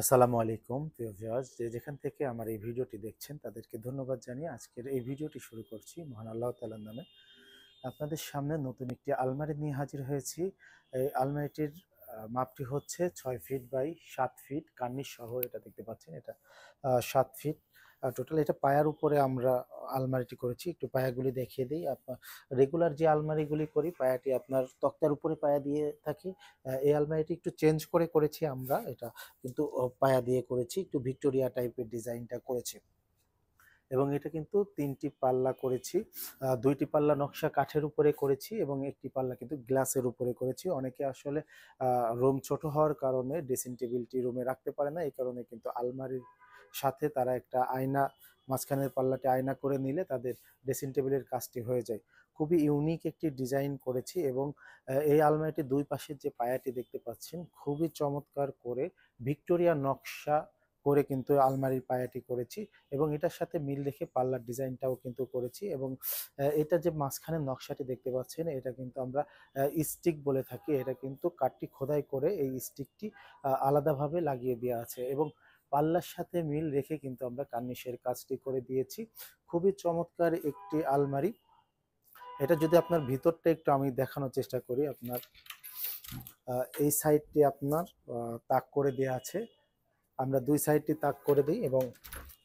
আসসালামু আলাইকুম প্রিয় ভিউয়ার্স, যে যেখান থেকে আমার এই ভিডিওটি দেখছেন তাদেরকে ধন্যবাদ জানিয়ে আজকের এই ভিডিওটি শুরু করছি মহান আল্লাহ তাআলার নামে। আপনাদের সামনে নতুন একটি আলমারি নিয়ে হাজির হয়েছি। এই আলমারিটির মাপটি হচ্ছে 6 ফিট বাই 7 ফিট, কার্নিশ সহ এটা দেখতে পাচ্ছেন। এটা 7 ফিট টোটাল। এটা পায়ার উপরে আমরা আলমারিটি করেছি। একটু পায়াগুলি দেখিয়ে দিই। আপনার রেগুলার যে আলমারিগুলি করি পায়াটি আপনার তক্তার উপরে পায়া দিয়ে থাকি। এই আলমারিটি একটু চেঞ্জ করে করেছি আমরা। এটা কিন্তু পায়া দিয়ে করেছি, একটু ভিক্টোরিয়া টাইপের ডিজাইনটা করেছি। এবং এটা কিন্তু 3টি পাল্লা করেছি। 2টি পাল্লা নকশা কাঠের উপরে করেছি এবং একটি পাল্লা কিন্তু গ্লাসের উপরে করেছি। অনেকে আসলে রুম ছোট হওয়ার কারণে ড্রেসিং টেবিলটি রুমে রাখতে পারে না। এই কারণে কিন্তু আলমারির সাথে তারা একটা আয়না, মাঝখানের পাল্লাটি আয়না করে নিলে তাদের ড্রেসিং টেবিলের কাজটি হয়ে যায়। খুবই ইউনিক একটি ডিজাইন করেছি এবং এই আলমারিটির 2 পাশের যে পায়াটি দেখতে পাচ্ছেন খুবই চমৎকার করে ভিক্টোরিয়া নকশা করে কিন্তু আলমারির পায়াটি করেছি এবং এটার সাথে মিল রেখে পাল্লার ডিজাইনটাও কিন্তু করেছি। এবং এটা যে মাঝখানের নকশাটি দেখতে পাচ্ছেন এটা কিন্তু আমরা স্টিক বলে থাকি। এটা কিন্তু কাঠটি খোদাই করে এই স্টিকটি আলাদাভাবে লাগিয়ে দেওয়া আছে এবং পাল্লার সাথে মিল রেখে কিন্তু আমরা কার্নিশের কাজটি করে দিয়েছি। খুবই চমৎকার একটি আলমারি। এটা যদি আপনার ভিতরটা একটু আমি দেখানোর চেষ্টা করি। আপনার এই সাইডটি আপনার তাক করে দেওয়া আছে। আমরা 2 সাইডটি তাক করে দিই এবং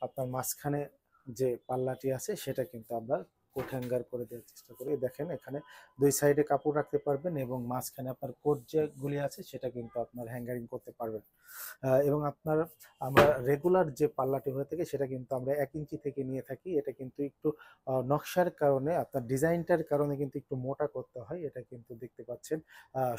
আপনার মাঝখানে যে পাল্লাটি আছে সেটা কিন্তু আমরা কোট হ্যাঙ্গার করে দেওয়ার চেষ্টা করি। দেখেন এখানে 2 সাইডে কাপড় রাখতে পারবেন এবং মাঝখানে আপনার কোট যেগুলি আছে সেটা কিন্তু আপনার হ্যাঙ্গারিং করতে পারবেন। এবং আপনার আমরা রেগুলার যে পাল্লাটি হয়ে থাকে সেটা কিন্তু আমরা 1 ইঞ্চি থেকে নিয়ে থাকি। এটা কিন্তু একটু নকশার কারণে, আপনার ডিজাইনটার কারণে কিন্তু একটু মোটা করতে হয়। এটা কিন্তু দেখতে পাচ্ছেন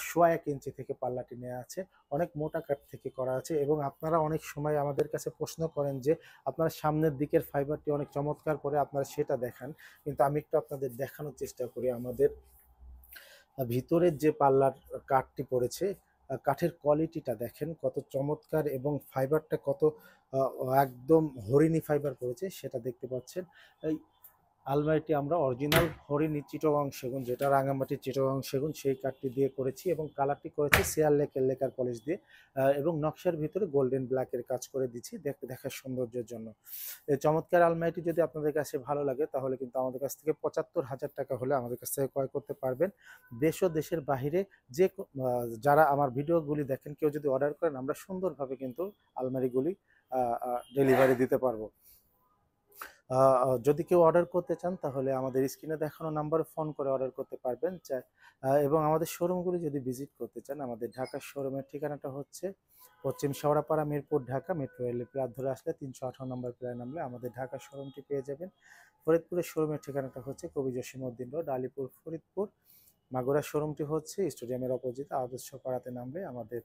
সোয়া 1 ইঞ্চি থেকে পাল্লাটি নেওয়া আছে। অনেক মোটা কাঠ থেকে করা আছে এবং আপনারা অনেক সময় আমাদের কাছে প্রশ্ন করেন যে আপনার সামনের দিকের ফাইবারটি অনেক চমৎকার করে, আপনারা সেটা দেখান। কিন্তু আমি একটু আপনাদের দেখানোর চেষ্টা করি। আমাদের ভিতরের যে পাল্লার কাঠটি পড়েছে, কাঠের কোয়ালিটিটা দেখেন কত চমৎকার এবং ফাইবারটা কত একদম হরিণী ফাইবার পড়েছে সেটা দেখতে পাচ্ছেন। এই আলমারিটি আমরা অরিজিনাল হরিণী চিটাগং সেগুন, যেটা রাঙামাটির চিটাগং সেগুন, সেই কাঠটি দিয়ে করেছি এবং কালারটি করেছি শেয়ার লেকার পলিশ দিয়ে এবং নকশার ভিতরে গোল্ডেন ব্ল্যাকের কাজ করে দিচ্ছি দেখতে দেখার সৌন্দর্যের জন্য। এই চমৎকার আলমারিটি যদি আপনাদের কাছে ভালো লাগে তাহলে কিন্তু আমাদের কাছ থেকে ৭৫,০০০ টাকা হলে আমাদের কাছ থেকে ক্রয় করতে পারবেন। দেশ ও দেশের বাহিরে যে যারা আমার ভিডিওগুলি দেখেন কেউ যদি অর্ডার করেন আমরা সুন্দরভাবে কিন্তু আলমারিগুলি ডেলিভারি দিতে পারবো। যদি কেউ অর্ডার করতে চান তাহলে আমাদের স্ক্রিনে দেখানো নাম্বারে ফোন করে অর্ডার করতে পারবেন। এবং আমাদের শোরুমগুলি যদি ভিজিট করতে চান, আমাদের ঢাকার শোরুমের ঠিকানাটা হচ্ছে পশ্চিম শেওড়াপাড়া, মিরপুর, ঢাকা। মেট্রো রেলের প্লাস ধরে আসলে ৩১৮ নম্বর প্লায় নামলে আমাদের ঢাকার শোরুমটি পেয়ে যাবেন। ফরিদপুরের শোরুমের ঠিকানাটা হচ্ছে কবি জসিমউদ্দিন রোড, আলিপুর, ফরিদপুর। মাগুরার শোরুমটি হচ্ছে স্টেডিয়ামের অপোজিট আদর্শ পাড়াতে নামলে আমাদের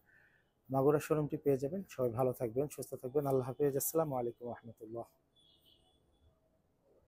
মাগুরা শোরুমটি পেয়ে যাবেন। সবাই ভালো থাকবেন, সুস্থ থাকবেন। আল্লাহ হাফেজ। আসসালামু আলাইকুম রহমতুল্লাহ।